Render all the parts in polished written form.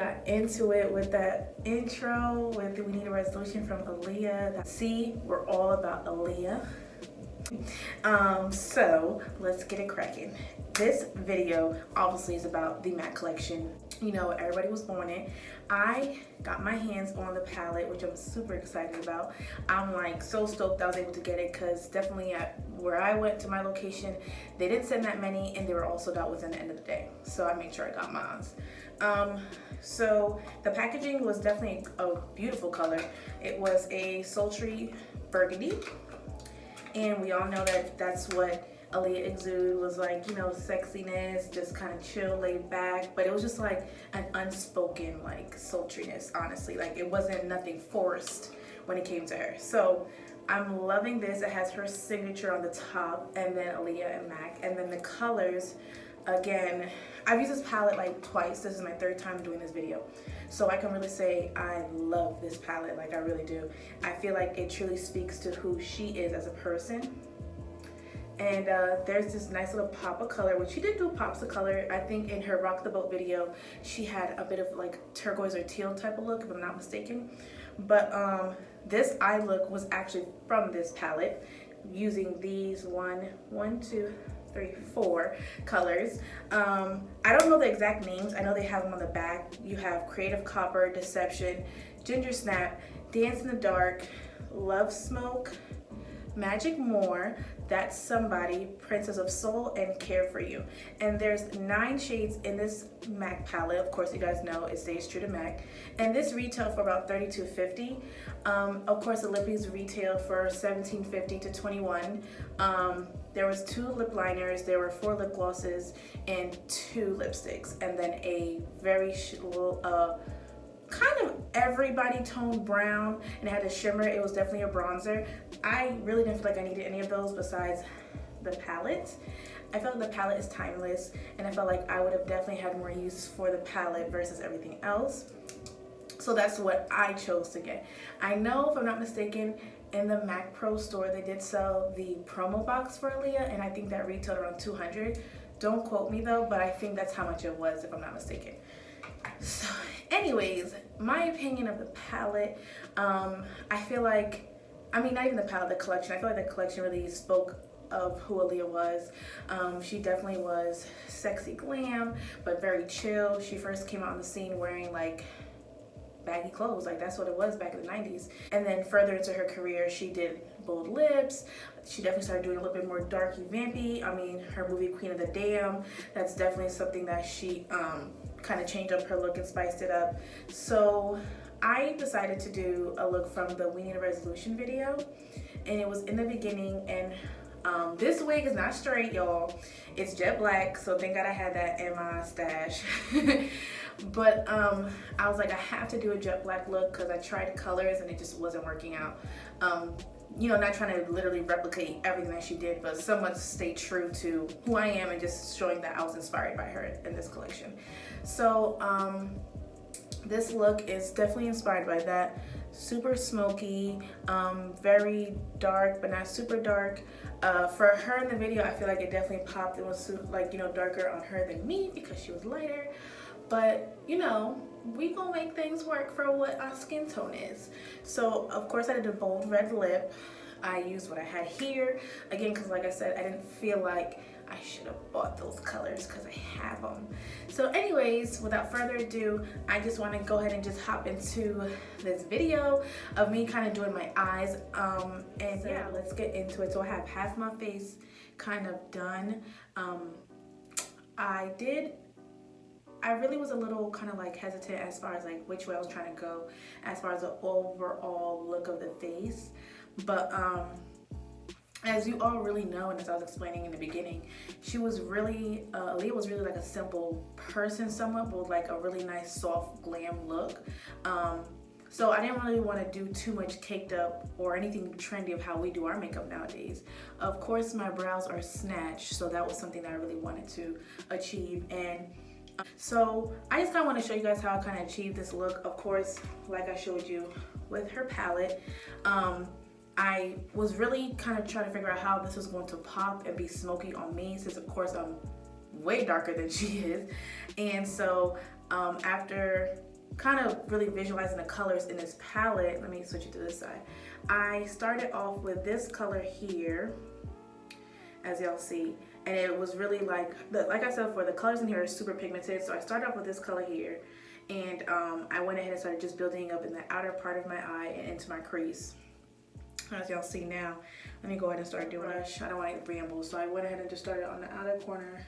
got into it with that intro with We Need a Resolution from Aaliyah. See, we're all about Aaliyah. So let's get it cracking. This video obviously is about the MAC collection. You know, everybody was on it. I got my hands on the palette, which I'm super excited about. I'm like so stoked I was able to get it, because definitely at where I went to my location, they didn't send that many and they were all sold out within the end of the day. So I made sure I got mine. So the packaging was definitely a beautiful color. It was a sultry burgundy. And we all know that that's what Aaliyah exuded, was like, you know, sexiness, just kind of chill, laid back. But it was just like an unspoken like sultriness, honestly. Like it wasn't nothing forced when it came to her. So I'm loving this. It has her signature on the top, and then Aaliyah and MAC. And then the colors, again, I've used this palette like twice. This is my third time doing this video. So I can really say I love this palette, like I really do. I feel like it truly speaks to who she is as a person. And there's this nice little pop of color, which she did do pops of color. I think in her Rock the Boat video, she had a bit of like turquoise or teal type of look, if I'm not mistaken. But this eye look was actually from this palette, using these four colors. I don't know the exact names. I know they have them on the back. You have Creative Copper, Deception, Ginger Snap, Dance in the Dark, Love Smoke, Magic More, That's Somebody, Princess of Soul, and Care For You. And there's 9 shades in this MAC palette. Of course, you guys know it stays true to MAC. And this retailed for about $32.50. Of course, the lippies retailed for $17.50 to $21. There was 2 lip liners, there were 4 lip glosses, and 2 lipsticks. And then a very kind of everybody toned brown, and it had a shimmer. It was definitely a bronzer. I really didn't feel like I needed any of those besides the palette. I felt like the palette is timeless, and I felt like I would have definitely had more use for the palette versus everything else. So that's what I chose to get. I know, if I'm not mistaken, in the MAC Pro store they did sell the promo box for Aaliyah, and I think that retailed around $200. Don't quote me though, but I think that's how much it was, if I'm not mistaken. So anyways, my opinion of the palette, I feel like, I mean, not even the palette, the collection. I feel like the collection really spoke of who Aaliyah was. She definitely was sexy glam, but very chill. She first came out on the scene wearing like baggy clothes, like that's what it was back in the 90s. And then further into her career, she did bold lips. She definitely started doing a little bit more darky vampy. I mean, her movie Queen of the Dam, that's definitely something that she kind of changed up her look and spiced it up. So I decided to do a look from the We Need a Resolution video, and it was in the beginning. And this wig is not straight, y'all. It's jet black, so thank God I had that in my stash. But I was like, I have to do a jet black look, because I tried colors and it just wasn't working out. You know, not trying to literally replicate everything that she did, but somewhat stay true to who I am and just showing that I was inspired by her in this collection. So this look is definitely inspired by that. Super smoky, very dark but not super dark. For her in the video, I feel like it definitely popped. It was like, you know, darker on her than me because she was lighter. But you know, we gonna make things work for what our skin tone is. So of course I did a bold red lip. I used what I had here again, because like I said, I didn't feel like I should have bought those colors because I have them. So anyways, without further ado, I just want to go ahead and just hop into this video of me kind of doing my eyes. And so, yeah, let's get into it. So I have half my face kind of done. I really was a little kind of like hesitant as far as like which way I was trying to go as far as the overall look of the face. But as you all really know, and as I was explaining in the beginning, she was really, Aaliyah was really like a simple person somewhat, with like a really nice soft glam look. So I didn't really want to do too much caked up or anything trendy of how we do our makeup nowadays. Of course, my brows are snatched, so that was something that I really wanted to achieve. And so I just kind of want to show you guys how I kind of achieved this look. Of course, like I showed you with her palette, I was really kind of trying to figure out how this was going to pop and be smoky on me, since of course I'm way darker than she is. And so after kind of really visualizing the colors in this palette, let me switch it to this side. I started off with this color here, as y'all see, and it was really like I said before, the colors in here are super pigmented. So I started off with this color here, and I went ahead and started just building up in the outer part of my eye and into my crease. As y'all see now, let me go ahead and start doing it. I don't want to ramble, so I went ahead and just started on the outer corner.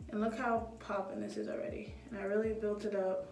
And look how popping this is already. And I really built it up.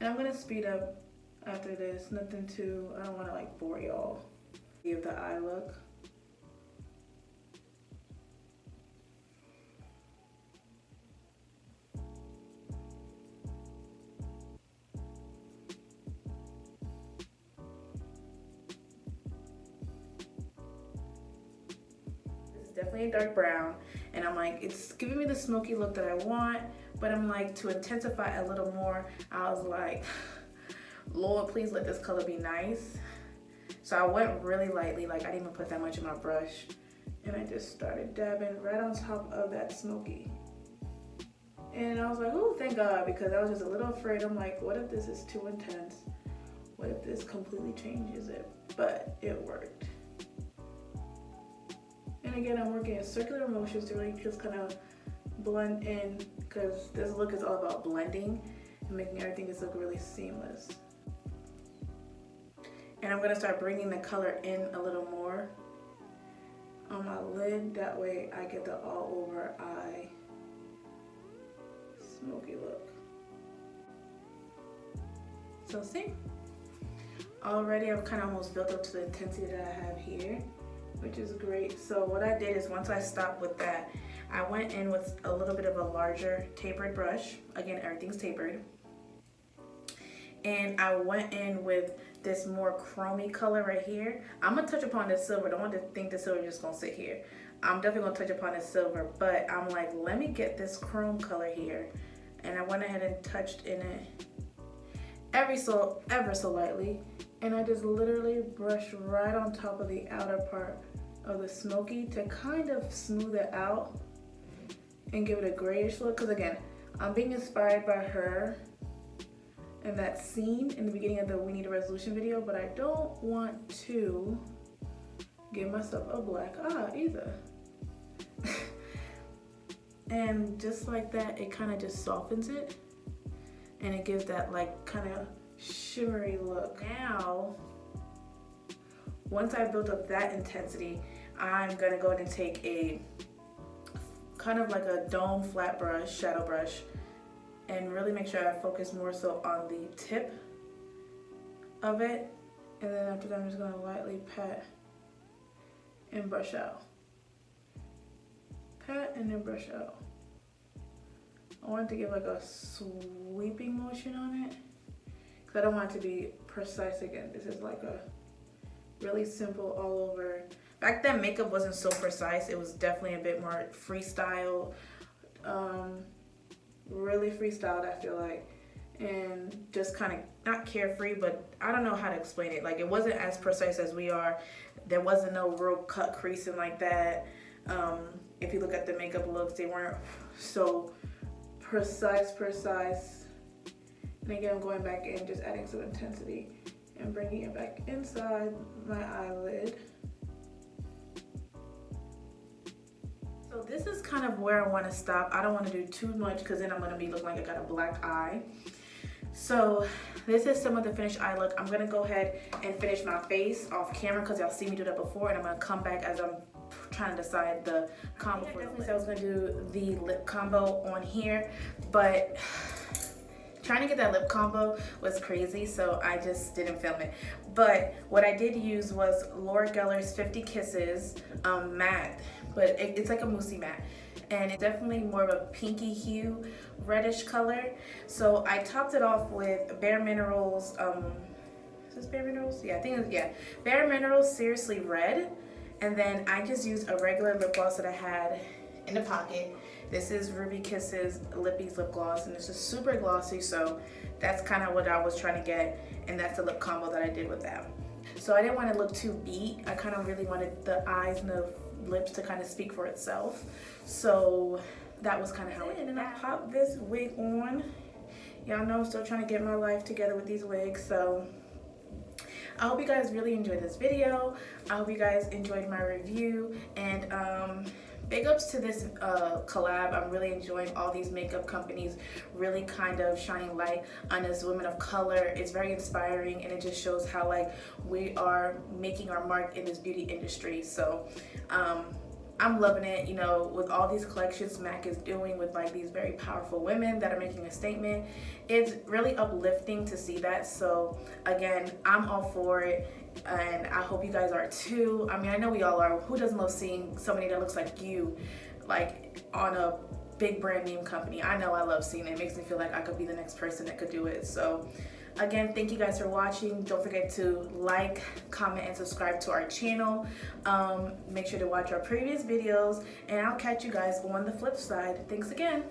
And I'm gonna speed up after this. Nothing too, I don't wanna like bore y'all. Give the eye look. Definitely a dark brown, and I'm like, it's giving me the smoky look that I want, but I'm like, to intensify a little more, I was like, Lord, please let this color be nice. So I went really lightly, like I didn't even put that much in my brush, and I just started dabbing right on top of that smoky. And I was like, oh, thank God, because I was just a little afraid. I'm like, what if this is too intense? What if this completely changes it? But it worked. And again, I'm working in circular motions to really just kind of blend in, because this look is all about blending and making everything just look really seamless. And I'm gonna start bringing the color in a little more on my lid. That way I get the all over eye smoky look. So see, already I've kind of almost built up to the intensity that I have here, which is great. So what I did is, once I stopped with that, I went in with a little bit of a larger tapered brush. Again, everything's tapered. And I went in with this more chromey color right here. I'm gonna touch upon this silver. Don't want to think the silver is just gonna sit here. I'm definitely gonna touch upon this silver, but I'm like, let me get this chrome color here. And I went ahead and touched in it ever so lightly. And I just literally brushed right on top of the outer part of the smoky to kind of smooth it out and give it a grayish look. Because again, I'm being inspired by her and that scene in the beginning of the We Need a Resolution video, but I don't want to give myself a black eye either. And just like that, it kind of just softens it and it gives that like kind of shimmery look. Now, once I built up that intensity, I'm gonna go ahead and take a kind of like a dome flat brush, shadow brush, and really make sure I focus more so on the tip of it. And then after that, I'm just gonna lightly pat and brush out. Pat and then brush out. I want to give like a sweeping motion on it, because I don't want it to be precise again. This is like a really simple all over. Back then, makeup wasn't so precise. It was definitely a bit more freestyle, really freestyled, I feel like. And just kind of, not carefree, but I don't know how to explain it. Like, it wasn't as precise as we are. There wasn't no real cut creasing like that. If you look at the makeup looks, they weren't so precise. And again, I'm going back in, just adding some intensity and bringing it back inside my eyelid. So this is kind of where I want to stop. I don't want to do too much, because then I'm going to be looking like I got a black eye. So this is some of the finished eye look. I'm going to go ahead and finish my face off camera, because y'all see me do that before, and I'm going to come back as I'm trying to decide the combo. I definitely said I was going to do the lip combo on here, but trying to get that lip combo was crazy, so I just didn't film it. But what I did use was Laura Geller's 50 Kisses matte, but it's like a moussey matte, and it's definitely more of a pinky hue, reddish color. So I topped it off with Bare Minerals, is this Bare Minerals? Yeah, I think it's, yeah. Bare Minerals Seriously Red. And then I just used a regular lip gloss that I had in the pocket. This is Ruby Kisses Lippy's lip gloss, and this is super glossy, so that's kind of what I was trying to get, and that's the lip combo that I did with that. So I didn't want to look too beat. I kind of really wanted the eyes to lips to kind of speak for itself. So that was kind of how it ended. And I popped this wig on. Y'all know I'm still trying to get my life together with these wigs, so I hope you guys really enjoyed this video. I hope you guys enjoyed my review, and big ups to this collab. I'm really enjoying all these makeup companies really kind of shining light on us women of color. It's very inspiring, and it just shows how like we are making our mark in this beauty industry. So I'm loving it, you know, with all these collections MAC is doing with like these very powerful women that are making a statement. It's really uplifting to see that. So again, I'm all for it, and I hope you guys are too. I mean, I know we all are. Who doesn't love seeing somebody that looks like you, like on a big brand name company? I know I love seeing it. It makes me feel like I could be the next person that could do it. So again, thank you guys for watching. Don't forget to like, comment, and subscribe to our channel. Make sure to watch our previous videos, and I'll catch you guys on the flip side. Thanks again.